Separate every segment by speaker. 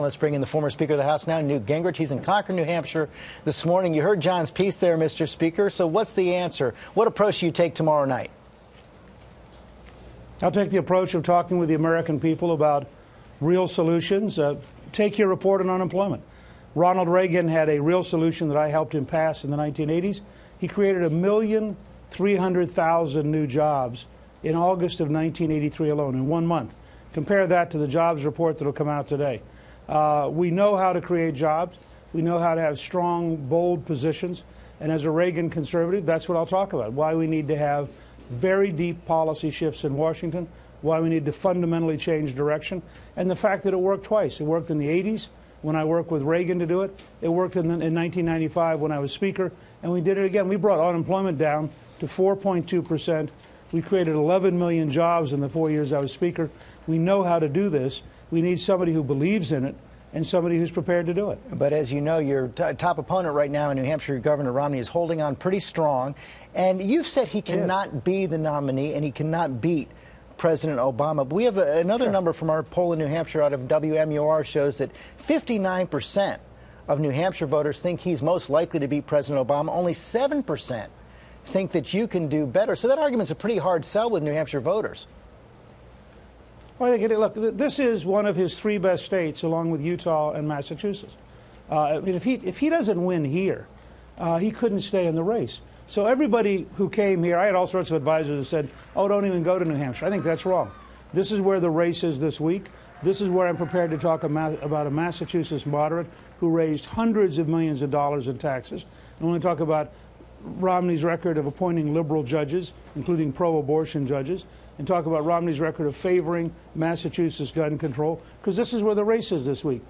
Speaker 1: Let's bring in the former Speaker of the House now, Newt Gingrich. He's in Concord, New Hampshire this morning. You heard John's piece there, Mr. Speaker. So what's the answer? What approach do you take tomorrow night?
Speaker 2: I'll take the approach of talking with the American people about real solutions. Take your report on unemployment. Ronald Reagan had a real solution that I helped him pass in the 1980s. He created 1,300,000 new jobs in August of 1983 alone, in 1 month. Compare that to the jobs report that will come out today. We know how to create jobs. We know how to have strong, bold positions. And as a Reagan conservative, that's what I'll talk about, why we need to have very deep policy shifts in Washington, why we need to fundamentally change direction, and the fact that it worked twice. It worked in the 80s when I worked with Reagan to do it. It worked in 1995 when I was Speaker, and we did it again. We brought unemployment down to 4.2%. We created 11 million jobs in the 4 years I was Speaker. We know how to do this. We need somebody who believes in it and somebody who's prepared to do it.
Speaker 1: But as you know, your top opponent right now in New Hampshire, Governor Romney, is holding on pretty strong. And you've said he cannot be the nominee and he cannot beat President Obama. But we have another number from our poll in New Hampshire out of WMUR shows that 59% of New Hampshire voters think he's most likely to beat President Obama. Only 7% think that you can do better. So that argument's a pretty hard sell with New Hampshire voters.
Speaker 2: Well, I think look, this is one of his 3 best states, along with Utah and Massachusetts. I mean, if he doesn't win here, he couldn't stay in the race. So everybody who came here, I had all sorts of advisors who said, "Oh, don't even go to New Hampshire." I think that's wrong. This is where the race is this week. This is where I'm prepared to talk about a Massachusetts moderate who raised hundreds of millions of dollars in taxes. I want to talk about Romney's record of appointing liberal judges, including pro-abortion judges, and talk about Romney's record of favoring Massachusetts gun control, because this is where the race is this week.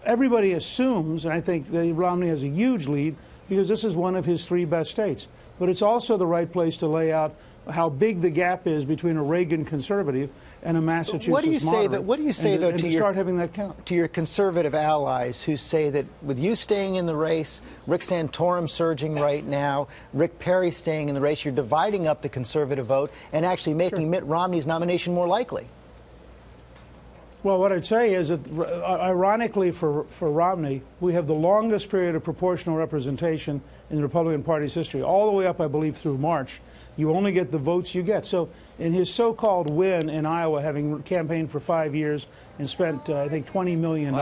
Speaker 2: Everybody assumes, and I think that Romney has a huge lead, because this is one of his 3 best states. But it's also the right place to lay out how big the gap is between a Reagan conservative and a Massachusetts moderate.
Speaker 1: What do you say, though, to
Speaker 2: start having that count?
Speaker 1: To your conservative allies who say that with you staying in the race, Rick Santorum surging right now, Rick Perry staying in the race, you're dividing up the conservative vote and actually making Mitt Romney's nomination more likely?
Speaker 2: Well, what I'd say is that, ironically for Romney, we have the longest period of proportional representation in the Republican Party's history, all the way up, I believe, through March. You only get the votes you get. So in his so-called win in Iowa, having campaigned for 5 years and spent, I think, $20 million,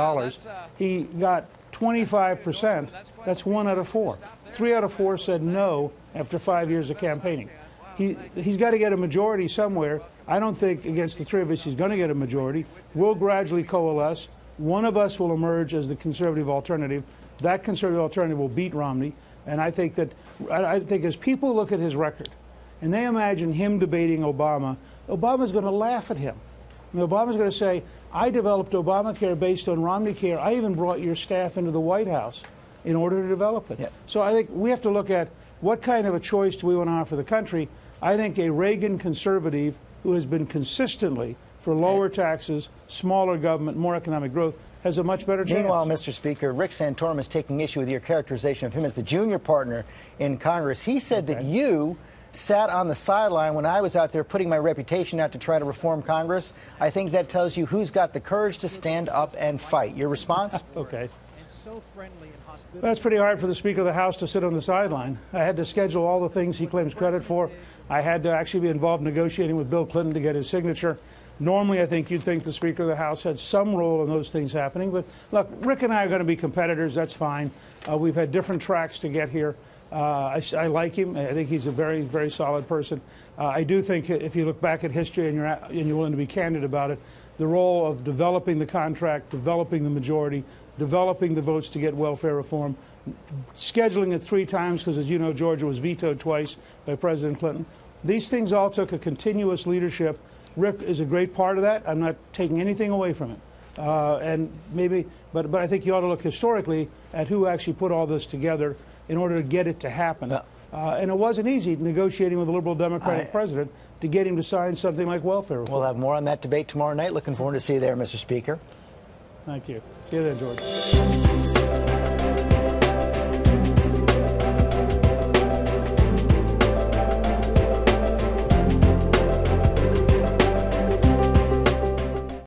Speaker 2: he got 25%. That's 1 out of 4. 3 out of 4 said no after 5 years of campaigning. He's got to get a majority somewhere. I don't think against the 3 of us he's going to get a majority. We'll gradually coalesce. One of us will emerge as the conservative alternative. That conservative alternative will beat Romney. And I think as people look at his record and they imagine him debating Obama, Obama's going to laugh at him. I mean, Obama's going to say, "I developed Obamacare based on Romney Care. I even brought your staff into the White House in order to develop it." Yeah. So I think we have to look at what kind of a choice do we want to offer the country. I think a Reagan conservative who has been consistently for lower taxes, smaller government, more economic growth, has a much better chance.
Speaker 1: Meanwhile, Mr. Speaker, Rick Santorum is taking issue with your characterization of him as the junior partner in Congress. He said that you sat on the sideline when I was out there putting my reputation out to try to reform Congress. I think that tells you who's got the courage to stand up and fight. Your response?
Speaker 2: Okay. That's pretty hard for the Speaker of the House to sit on the sideline. I had to schedule all the things he claims credit for. I had to actually be involved negotiating with Bill Clinton to get his signature. Normally, I think you'd think the Speaker of the House had some role in those things happening. But look, Rick and I are going to be competitors. That's fine. We've had different tracks to get here. I like him. I think he's a very, very solid person. I do think if you look back at history and you're willing to be candid about it, the role of developing the contract, developing the majority, developing the votes to get welfare reform, scheduling it 3 times, because as you know, Georgia was vetoed twice by President Clinton. These things all took a continuous leadership. Rick is a great part of that. I'm not taking anything away from it. But I think you ought to look historically at who actually put all this together in order to get it to happen. And it wasn't easy negotiating with a liberal Democratic president to get him to sign something like welfare reform.
Speaker 1: We'll have more on that debate tomorrow night. Looking forward to see you there, Mr. Speaker.
Speaker 2: Thank you. See you then, George.